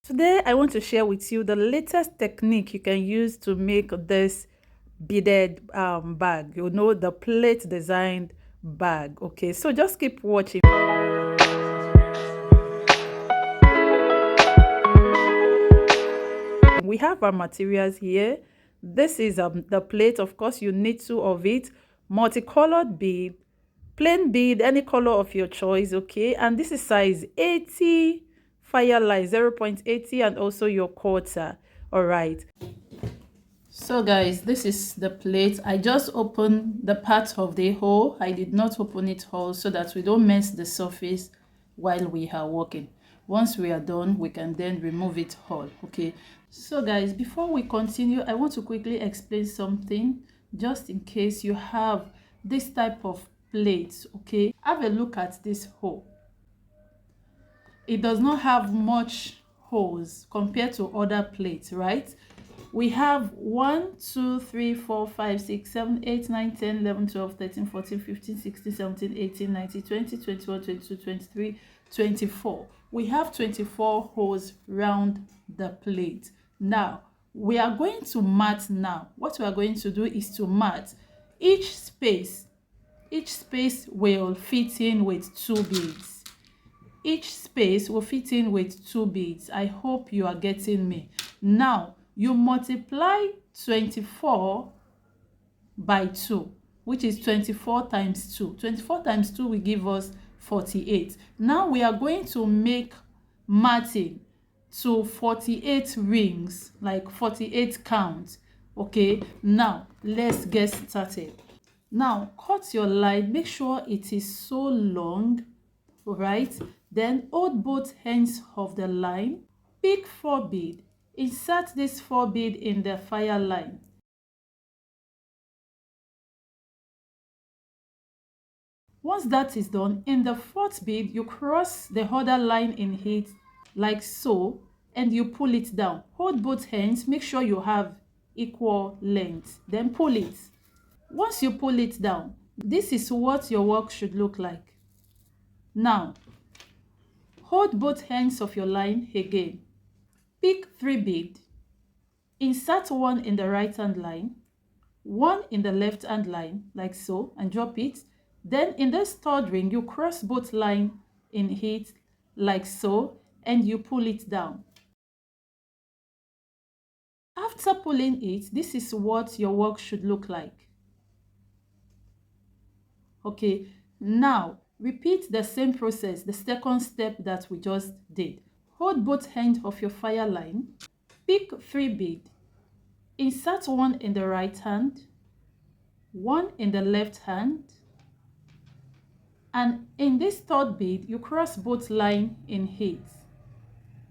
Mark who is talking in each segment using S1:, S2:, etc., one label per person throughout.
S1: Today, I want to share with you the latest technique you can use to make this beaded bag, the plate designed bag. Okay, so just keep watching. We have our materials here. This is the plate. Of course, you need two of it. Multicolored bead, plain bead, any color of your choice. Okay, and this is size 80, firelight 0.80, and also your quarter. All right. So guys, this is the plate. I just opened the part of the hole. I did not open it whole so that we don't mess the surface while we are working. Once we are done, we can then remove it whole. Okay, so guys, before we continue, I want to quickly explain something just in case you have this type of plate. Okay, have a look at this hole. It does not have much holes compared to other plates, right? We have 1 2 3 4 5 6 7 8 9 10 11 12 13 14 15 16 17 18 19 20 21 22 23 24. We have 24 holes round the plate. Now we are going to mat. Now what we are going to do is to mat each space. Each space will fit in with 2 beads. Each space will fit in with 2 beads. I hope you are getting me. Now you multiply 24 by 2, which is 24 times 2. 24 times 2 will give us 48. Now we are going to make matting to 48 rings, like 48 counts. Okay, now let's get started. Now cut your line, make sure it is so long. Right, then hold both ends of the line, pick 4 bead, insert this 4 bead in the fire line. Once that is done, in the 4th bead you cross the other line in it like so, and you pull it down. Hold both ends, make sure you have equal length, then pull it. Once you pull it down, this is what your work should look like. Now hold both ends of your line again. Pick 3 bead, insert 1 in the right hand line, 1 in the left hand line, like so, and drop it. Then in this 3rd ring, you cross both lines in it, like so, and you pull it down. After pulling it, this is what your work should look like. Okay, now repeat the same process, the 2nd step that we just did. Hold both ends of your fire line, pick 3 bead, insert 1 in the right hand, 1 in the left hand, and in this 3rd bead you cross both lines in it,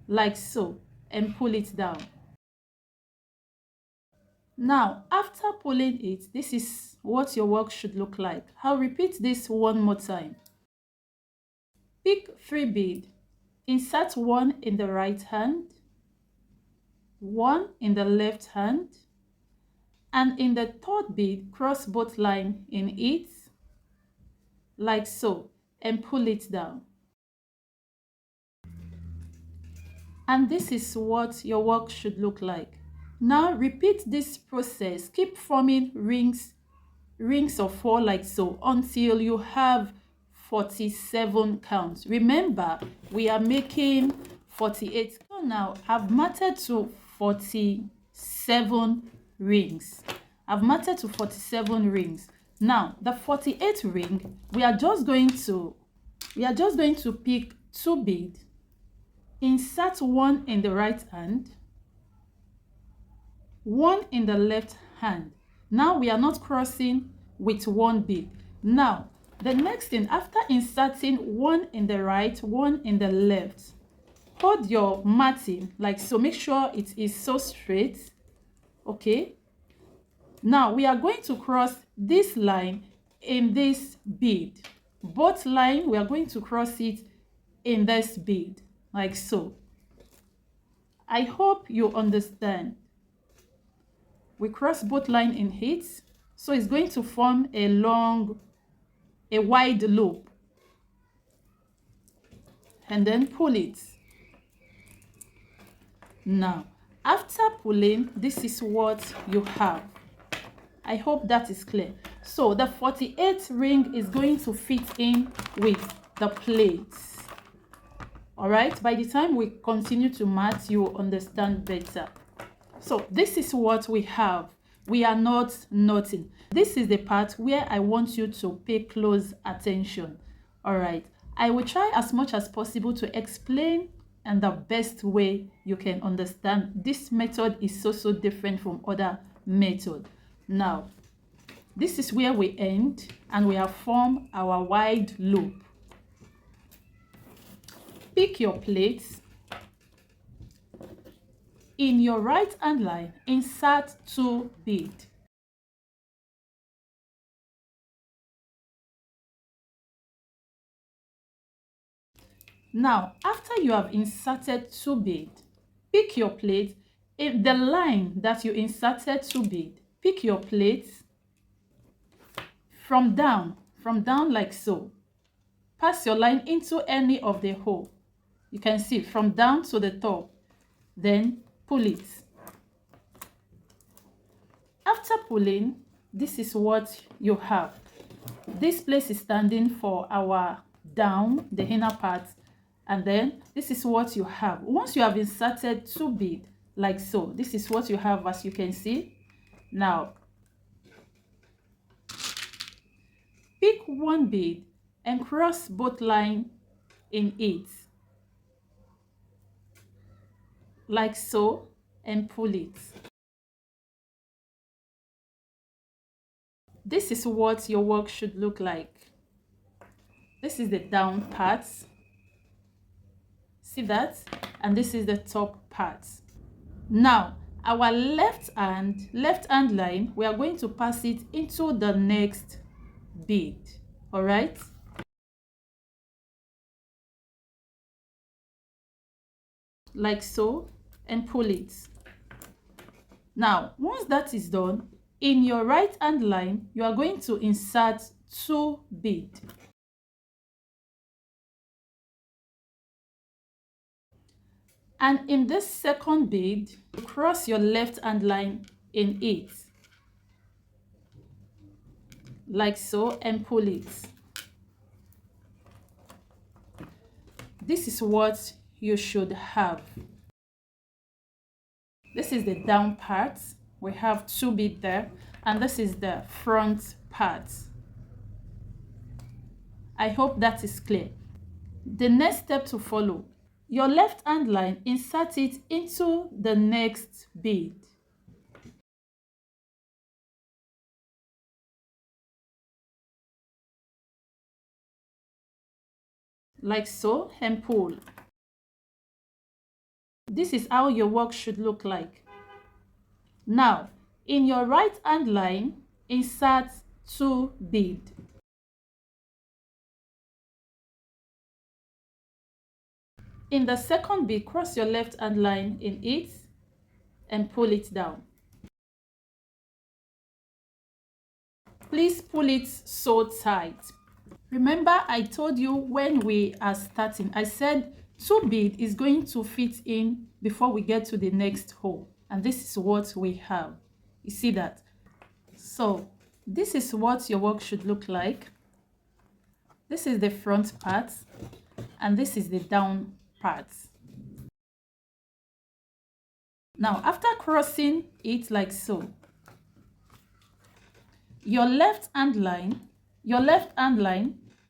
S1: like so, and pull it down. Now after pulling it, this is what your work should look like. I'll repeat this one more time. Pick 3 bead, insert 1 in the right hand, 1 in the left hand, and in the 3rd bead cross both lines in it, like so, and pull it down. And this is what your work should look like. Now repeat this process. Keep forming rings of 4 like so until you have 47 counts. Remember, we are making 48. So now I've matted to 47 rings. I've matted to 47 rings. Now the 48th ring, we are just going to pick 2 beads, insert 1 in the right hand, 1 in the left hand. Now we are not crossing with 1 bead. Now the next thing, after inserting 1 in the right, 1 in the left, hold your matting like so. Make sure it is so straight. Okay, now we are going to cross this line in this bead. Both line, we are going to cross it in this bead, like so. I hope you understand. We cross both lines in it, so it's going to form a wide loop, and then pull it. Now, after pulling, this is what you have. I hope that is clear. So the 48th ring is going to fit in with the plates. All right, by the time we continue to match, you will understand better. So this is what we have. We are not knotting. This is the part where I want you to pay close attention. All right, I will try as much as possible to explain in the best way you can understand. This method is so different from other methods. Now, this is where we end, and we have formed our wide loop. Pick your plates. In your right hand line, insert 2 beads. Now, after you have inserted 2 beads, pick your plate. In the line that you inserted 2 beads, pick your plates from down like so. Pass your line into any of the hole. You can see from down to the top. Then pull it. After pulling, this is what you have. This place is standing for our down, the inner part, and then this is what you have. Once you have inserted 2 beads like so, this is what you have, as you can see. Now, pick 1 bead and cross both lines in it like so, and pull it. This is what your work should look like. This is the down part. See that? And this is the top part. Now, our left hand line, we are going to pass it into the next bead. All right? Like so, and pull it. Now, once that is done, in your right hand line, you are going to insert 2 beads. And in this second bead, cross your left hand line in it like so, and pull it. This is what you should have. This is the down part. We have 2 beads there, and this is the front part. I hope that is clear. The next step to follow, your left hand line, insert it into the next bead. Like so, and pull. This is how your work should look like. Now, in your right hand line, insert 2 beads. In the second bead, cross your left hand line in it and pull it down. Please pull it so tight. Remember, I told you when we are starting, I said 2 beads is going to fit in before we get to the next hole. And this is what we have. You see that? So this is what your work should look like. This is the front part, and this is the down part. Now, after crossing it like so, your left hand line,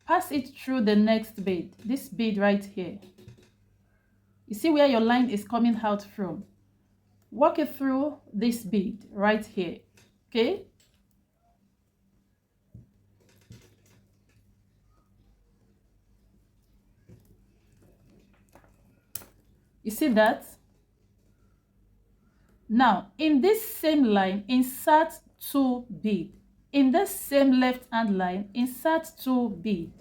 S1: pass it through the next bead, this bead right here. You see where your line is coming out from? Walk it through this bead right here, okay? You see that? Now, in this same line, insert 2 beads. In this same left hand line, insert 2 beads.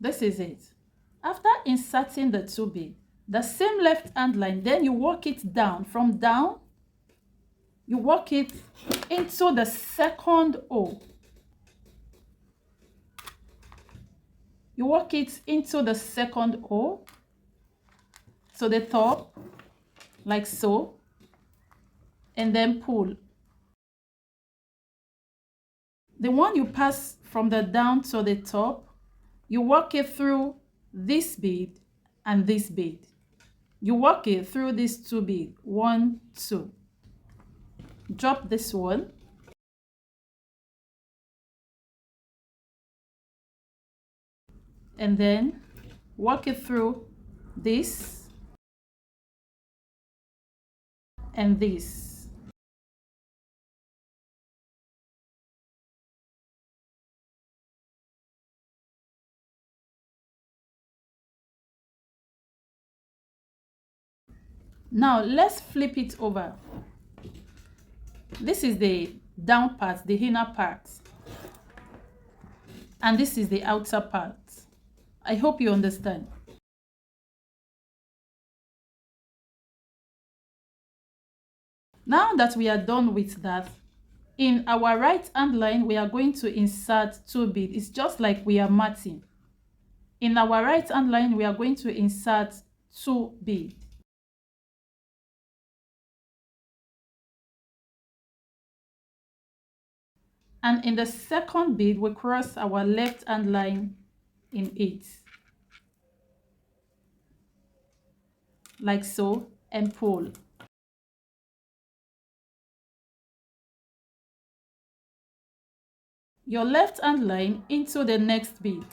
S1: This is it. After inserting the 2 beads, the same left hand line, then you walk it down. From down, you walk it into the second hole. You work it into the second hole, to the top, like so, and then pull. The one you pass from the down to the top, you work it through this bead and this bead. You work it through these two beads, 1, 2. Drop this one. And then work it through this and this. Now let's flip it over. This is the down part, the inner part, and this is the outer part. I hope you understand. Now that we are done with that, in our right hand line we are going to insert 2 beads. It's just like we are matting. In our right hand line we are going to insert 2 beads. And in the second bead we cross our left hand line in it, like so, and pull. Your left hand line into the next bead.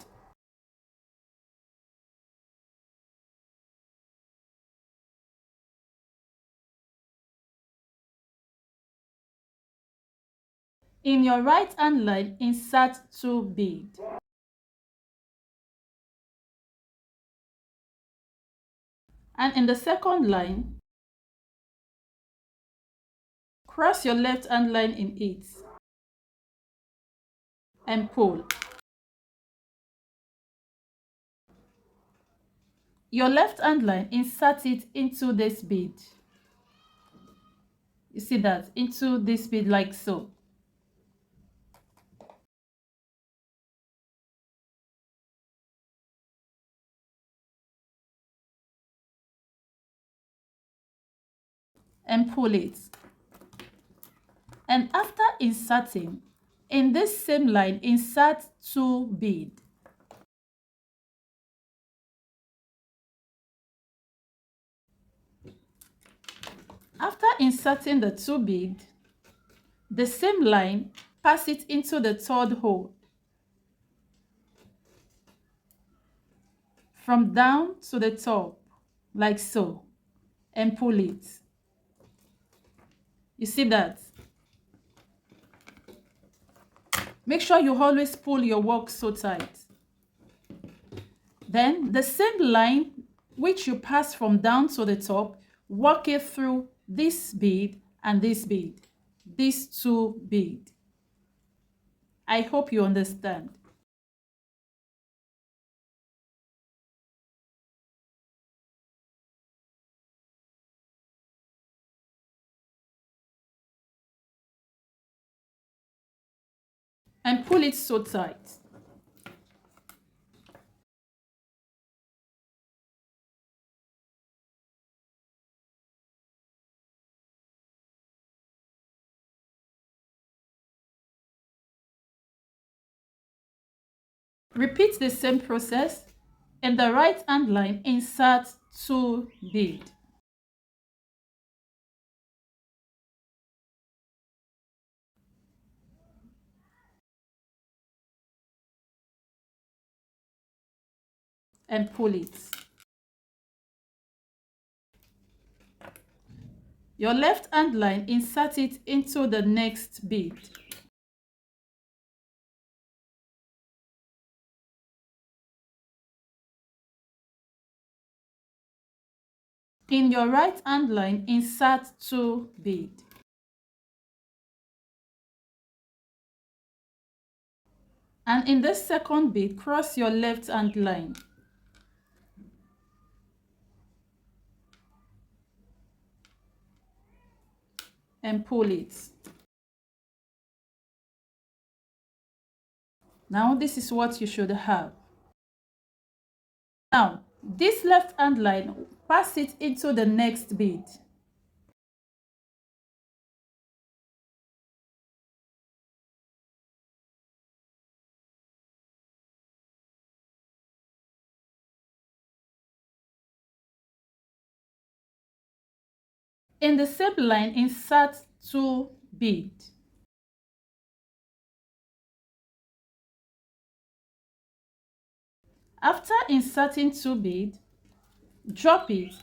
S1: In your right hand line, insert 2 beads. And in the second line, cross your left hand line in it and pull. Your left hand line, insert it into this bead. You see that? Into this bead, like so. And pull it. And after inserting, in this same line, insert 2 beads. After inserting the 2 beads, the same line, pass it into the third hole, from down to the top, like so, and pull it. You see that? Make sure you always pull your work so tight. Then the same line which you pass from down to the top, work it through this bead and this bead, these 2 beads. I hope you understand. And pull it so tight. Repeat the same process. In the right hand line, insert 2 beads. And pull it. Your left hand line, insert it into the next bead. In your right hand line, insert 2 beads. And in the second bead, cross your left hand line. And pull it. Now this is what you should have. Now, this left hand line, pass it into the next bead. In the same line, insert 2 beads. After inserting 2 beads, drop it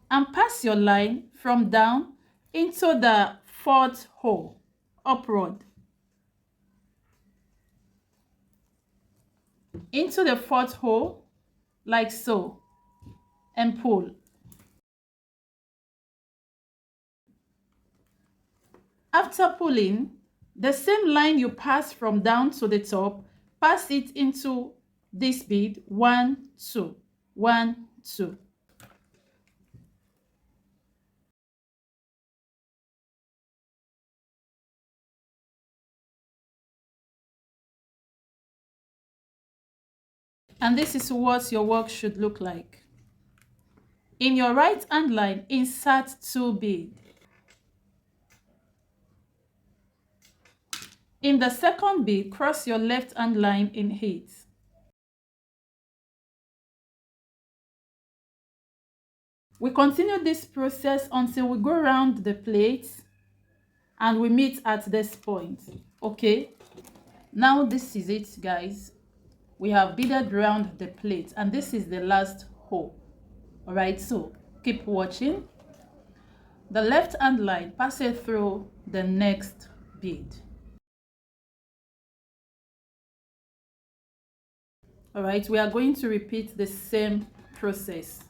S1: and pass your line from down into the 4th hole upward. Into the 4th hole like so, and pull. After pulling, the same line you pass from down to the top, pass it into this bead 1 2 1 2. And this is what your work should look like. In your right hand line, insert 2 beads. In the second bead, cross your left hand line in it. We continue this process until we go around the plate and we meet at this point. Okay, now this is it, guys. We have beaded around the plate and this is the last hole. All right, so keep watching. The left hand line, pass it through the next bead. All right, we are going to repeat the same process.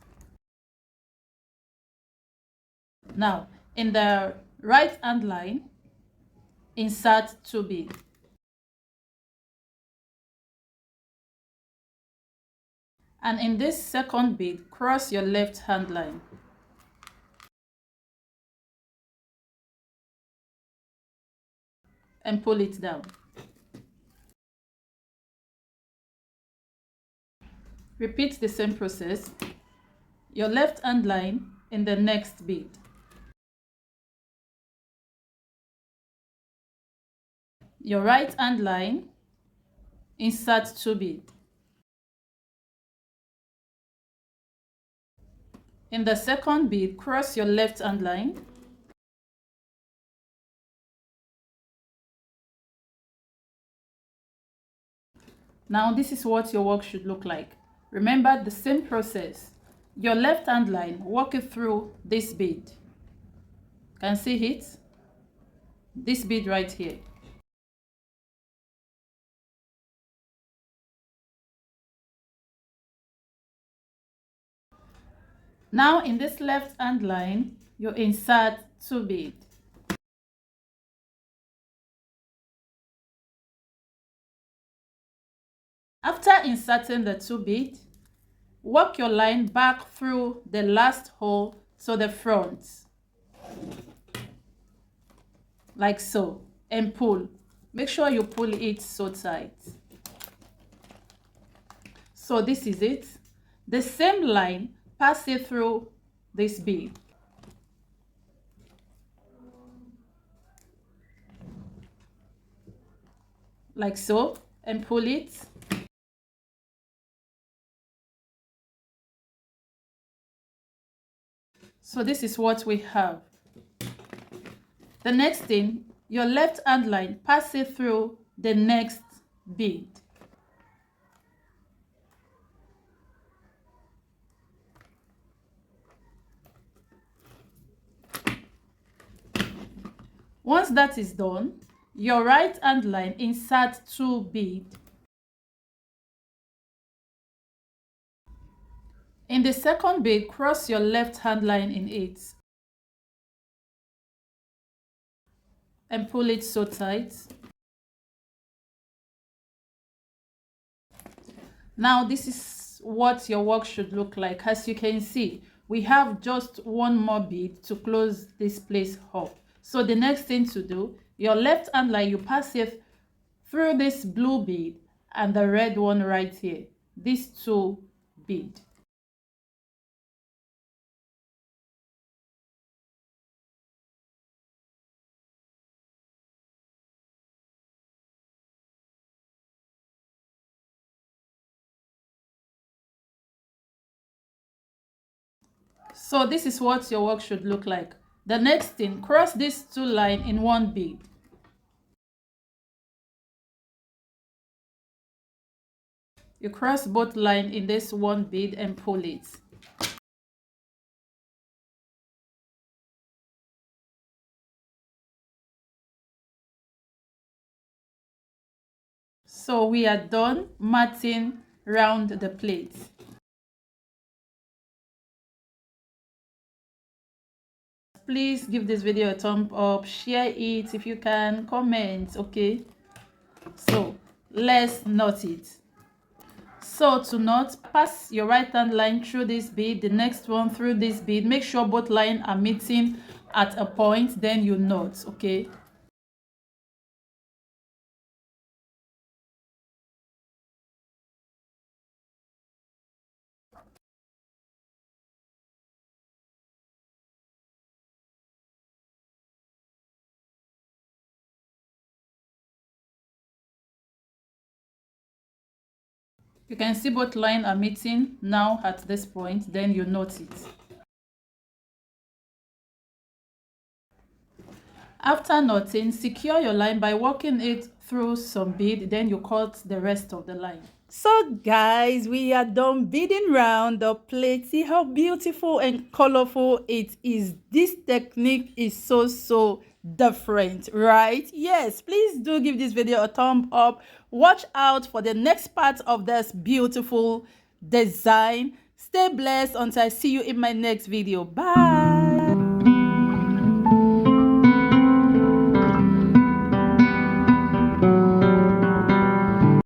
S1: Now, in the right hand line, insert 2 beads. And in this second bead, cross your left hand line. And pull it down. Repeat the same process. Your left hand line in the next bead. Your right hand line, insert 2 beads. In the second bead, cross your left hand line. Now this is what your work should look like. Remember the same process. Your left hand line, walk it through this bead. Can see it? This bead right here. Now in this left hand line, you insert 2 beads. After inserting the 2 beads, work your line back through the last hole to the front. Like so, and pull. Make sure you pull it so tight. So this is it. The same line, pass it through this bead. Like so, and pull it. So this is what we have. The next thing, your left hand line, pass it through the next bead. Once that is done, your right hand line, insert 2 beads. In the second bead, cross your left hand line in it. And pull it so tight. Now this is what your work should look like. As you can see, we have just one more bead to close this place up. So the next thing to do, your left hand line, you pass it through this blue bead and the red one right here. these two beads. So this is what your work should look like. The next thing, cross these two lines in one bead. You cross both lines in this one bead and pull it. So we are done matting round the plate. Please give this video a thumb up, share it if you can, comment, okay? So let's knot it. So to knot, pass your right hand line through this bead, the next one through this bead. Make sure both lines are meeting at a point, then you knot, okay? You can see both lines are meeting now at this point, then you knot it. After knotting, secure your line by working it through some bead, then you cut the rest of the line. So guys, we are done beading round the plate. See how beautiful and colorful it is. This technique is so different, right? Yes, please do give this video a thumb up. Watch out for the next part of this beautiful design. Stay blessed until I see you in my next video. Bye.